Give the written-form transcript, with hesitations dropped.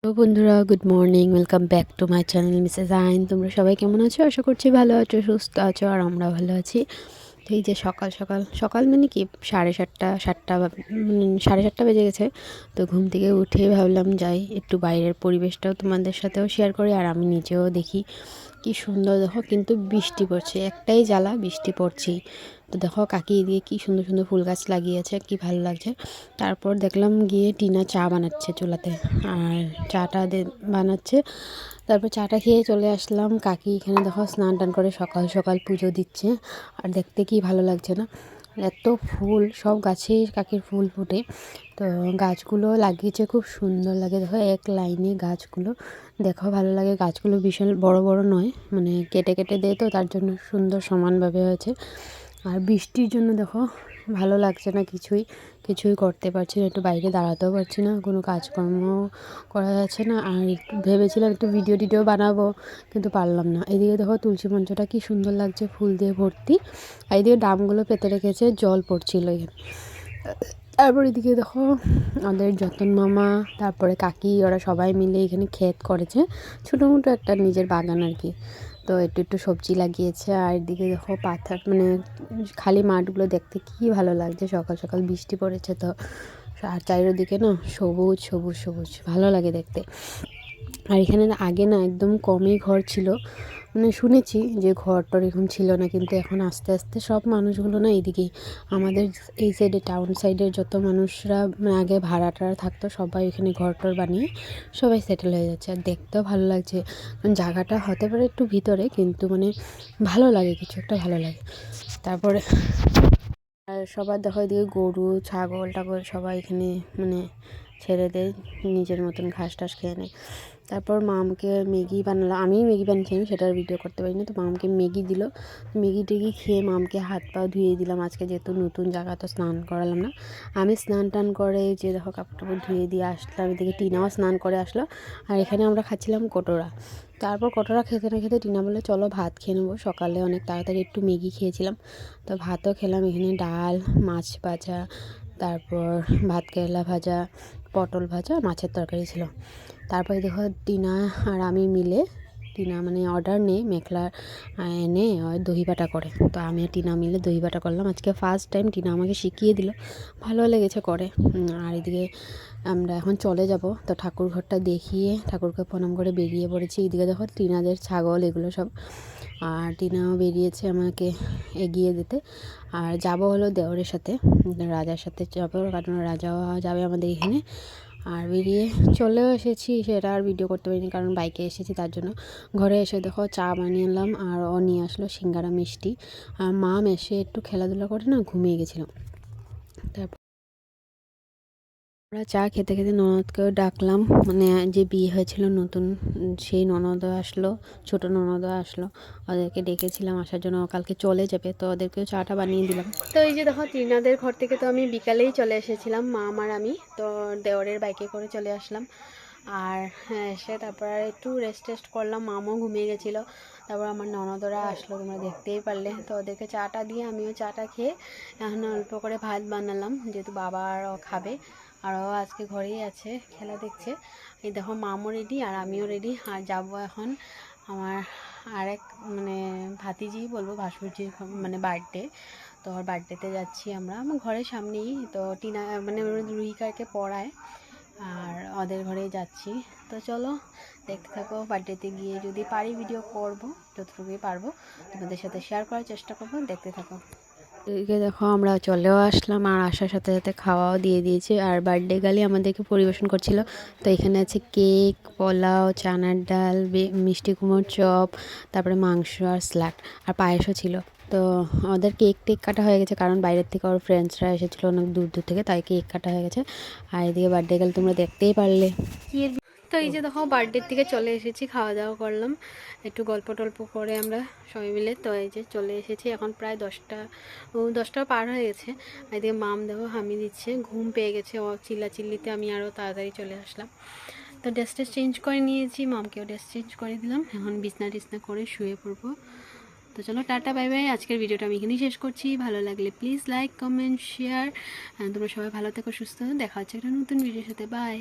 তো বন্ধুরা, good morning, welcome back to my channel Mrs আইন। তোমরা সবাই কেমন আছো? আশা করছি ভালো আছো, সুস্থ আছো, আর আমরা ভালো আছি। তো এই যে সকাল সকাল সকাল মানে কি 7:30 7:30 বেজে গেছে। তো ঘুম থেকে উঠে ভাবলাম যাই একটু বাইরের পরিবেশটাও তোমাদের সাথেও শেয়ার করি, আর আমি নিজেও দেখি কি সুন্দর। দেখো কিন্তু বৃষ্টি পড়ছে, একটাই জ্বালা, বৃষ্টি পড়ছেই। তো দেখো কাকি দিয়ে কি সুন্দর সুন্দর ফুল গাছ লাগিয়েছে, কি ভালো লাগছে। তারপর দেখলাম গিয়ে টিনা চা বানাচ্ছে চুলাতে, আর চাটা বানাচ্ছে। তারপর চাটা খেয়ে চলে আসলাম। কাকি এখানে দেখো স্নান টান করে সকাল সকাল পুজো দিচ্ছে, আর দেখতে কি ভালো লাগছে না? এত ফুল, সব গাছে কাকির ফুল ফুটে। তো গাছগুলো লাগিয়েছে, খুব সুন্দর লাগে। দেখো এক লাইনে গাছগুলো, দেখো ভালো লাগে। গাছগুলো বিশাল বড় বড় নয়, মানে কেটে কেটে দেয়, তো তার জন্য সুন্দর সমানভাবে হয়েছে। আর বৃষ্টির জন্য দেখো ভালো লাগছে না, কিছুই করতে পারছি না, একটু বাইরে দাঁড়াতেও পারছি না, কোনো কাজকর্ম করা যাচ্ছে না। আর একটু ভেবেছিলাম একটু ভিডিও বানাবো, কিন্তু পারলাম না। এদিকে দেখো তুলসী মঞ্চটা কি সুন্দর লাগছে, ফুল দিয়ে ভর্তি। আর এদিকে ড্রামগুলো পেতে রেখেছে, জল পড়ছিল এখানে। তারপর এদিকে দেখো আমাদের যতন মামা, তারপরে কাকি, ওরা সবাই মিলে এখানে ক্ষেত করেছে, ছোটো মোটো একটা নিজের বাগান আর কি। তো একটু একটু সবজি লাগিয়েছে। আর এদিকে দেখো পাথর, মানে খালি মাঠগুলো দেখতে কি ভালো লাগছে। সকাল সকাল বৃষ্টি পড়েছে তো, আর চারিদিকে না সবুজ সবুজ সবুজ, ভালো লাগে দেখতে। আর এখানে আগে না একদম কমই ঘর ছিল, মানে শুনেছি যে ঘরটর এরকম ছিল না, কিন্তু এখন আস্তে আস্তে সব মানুষগুলো না এদিকেই, আমাদের এই সাইডে টাউন সাইডের যত মানুষরা মানে আগে ভাড়া টাড়া থাকতো, সবাই এখানে ঘরটর বানিয়ে সবাই সেটেল হয়ে যাচ্ছে। আর দেখতেও ভালো লাগছে, জায়গাটা হতে পারে একটু ভিতরে, কিন্তু মানে ভালো লাগে, কিছু একটা ভালো লাগে। তারপরে আর সবার দেখো এদিকে গরু ছাগল টাগল সবাই এখানে মানে ছেড়ে দেয়, নিজের মতন ঘাস টাস খেয়ে নেয়। তারপর মামকে ম্যাগি বানালাম, আমি ম্যাগি বানিয়েছিলাম, সেটার ভিডিও করতে পারিনি। তো মামকে ম্যাগি দিল, ম্যাগি টেগি খেয়ে মামকে হাত পা ধুয়ে দিলাম। আজকে যেহেতু নতুন জায়গা, তো স্নান করালাম না। আমি স্নান টান করে যে দেখো কাপড় টাপড় ধুয়ে দিয়ে আসলাম, এদিকে টিনাও স্নান করে আসলো। আর এখানে আমরা খাচ্ছিলাম কটোরা। তারপর কটোরা খেতে না খেতে টিনা বলে চলো ভাত খেয়ে নেবো, সকালে অনেক তাড়াতাড়ি একটু ম্যাগি খেয়েছিলাম। তো ভাতও খেলাম, এখানে ডাল, মাছ ভাজা, তারপর ভাত কেরেলা ভাজা, পটল ভাজা, মাছের তরকারি ছিল। তারপরে দেখো টিনা আর আমি মিলে, টিনা মানে অর্ডার নেই মেখলা এনে দহি বাটা করে, তো আমি আর টিনা মিলে দহি বাটা করলাম। আজকে ফার্স্ট টাইম টিনা আমাকে শিখিয়ে দিল, ভালো লেগেছে করে। আর এদিকে আমরা এখন চলে যাব, তো ঠাকুর ঘরটা দেখিয়ে ঠাকুরকে প্রণাম করে বেরিয়ে পড়েছি। এদিকে দেখো টিনাদের ছাগল এগুলো সব, আর টিনাও বেরিয়েছে আমাকে এগিয়ে দিতে। আর যাব হলো দেওরের সাথে, রাজার সাথে যাবো, কারণ রাজাও যাবে আমাদের এখানে। আর বেরিয়ে চলেও এসেছি, সেটা আর ভিডিও করতে পারিনি কারণ বাইকে এসেছি, তার জন্য। ঘরে এসে দেখো চা বানিয়ে আনলাম, আর ও নিয়ে আসলো সিঙ্গারা মিষ্টি। আর মাম এসে একটু খেলাধুলা করে না ঘুমিয়ে গেছিলাম। তারপর আমরা চা খেতে খেতে ননদকেও ডাকলাম, মানে যে বিয়ে হয়েছিল নতুন, সেই ননদও আসলো, ছোটো ননদও আসলো। ওদেরকে ডেকেছিলাম আসার জন্য, কালকে চলে যাবে, তো ওদেরকেও চাটা বানিয়ে দিলাম। তো এই যে দেখো টিনাদের ঘর থেকে তো আমি বিকালেই চলে এসেছিলাম, মা আর আমি তো দেওরের বাইকে করে চলে আসলাম। আর হ্যাঁ, এসে তারপর আর একটু রেস্ট করলাম, মামও ঘুমিয়ে গেছিলো। তারপর আমার ননদরা আসলো, তোমরা দেখতেই পারলে। তো ওদেরকে চাটা দিয়ে আমিও চাটা খেয়ে এখন অল্প করে ভাত বানালাম, যেহেতু বাবা আরও খাবে, আরও আজকে ঘরেই আছে, খেলা দেখছে। এই দেখো মামও রেডি আর আমিও রেডি, আর যাবো এখন আমার আরেক মানে ভাতিজি বলবো, ভাসুরজির মানে বার্থডে। তো ওর বার্থডেতে যাচ্ছি আমরা, আমার ঘরের সামনেই। তো টিনা মানে রুহিকারকে পড়ায়, আর ওদের ঘরেই যাচ্ছি। তো চলো দেখতে থাকো, বার্থডেতে গিয়ে যদি পারি ভিডিও করব, যতটুকুই পারবো তোমাদের সাথে শেয়ার করার চেষ্টা করবো, দেখতে থাকো। এদিকে দেখো আমরা চলেও আসলাম, আর আসার সাথে সাথে খাওয়াও দিয়ে দিয়েছে। আর বার্থডে গালি আমাদেরকে পরিবেশন করছিল। তো এখানে আছে কেক, পোলাও, চানার ডাল, মিষ্টি কুমড়োর চপ, তারপরে মাংস আর স্যালাড, আর পায়েসও ছিল। তো আমাদের কেক টেক কাটা হয়ে গেছে, কারণ বাইরের থেকে ওর ফ্রেন্ডসরা এসেছিলো অনেক দূর দূর থেকে, তাই কেক কাটা হয়ে গেছে। আর এদিকে বার্থডে গাল তোমরা দেখতেই পারলে। তো এই যে দেখো বার্থডের থেকে চলে এসেছি, খাওয়া দাওয়া করলাম, একটু গল্প টল্প করে আমরা সবাই মিলে। তো এই যে চলে এসেছি, এখন প্রায় 10টা পার হয়ে গেছে। এদিকে মাম দেখো হামি দিচ্ছে, ঘুম পেয়ে গেছে, ও চিল্লিতে আমি আরও তাড়াতাড়ি চলে আসলাম। তো ড্রেসটা চেঞ্জ করে নিয়েছি, মামকেও ড্রেস চেঞ্জ করে দিলাম, এখন বিছনা টিছনা করে শুয়ে পড়বো। তো চলো টাটা বাই বাই, আজকের ভিডিওটা আমি এখানেই শেষ করছি। ভালো লাগলে প্লিজ লাইক কমেন্ট শেয়ার, তোমরা সবাই ভালো থেকো, সুস্থ, দেখা হচ্ছে একটা নতুন ভিডিওর সাথে, বাই।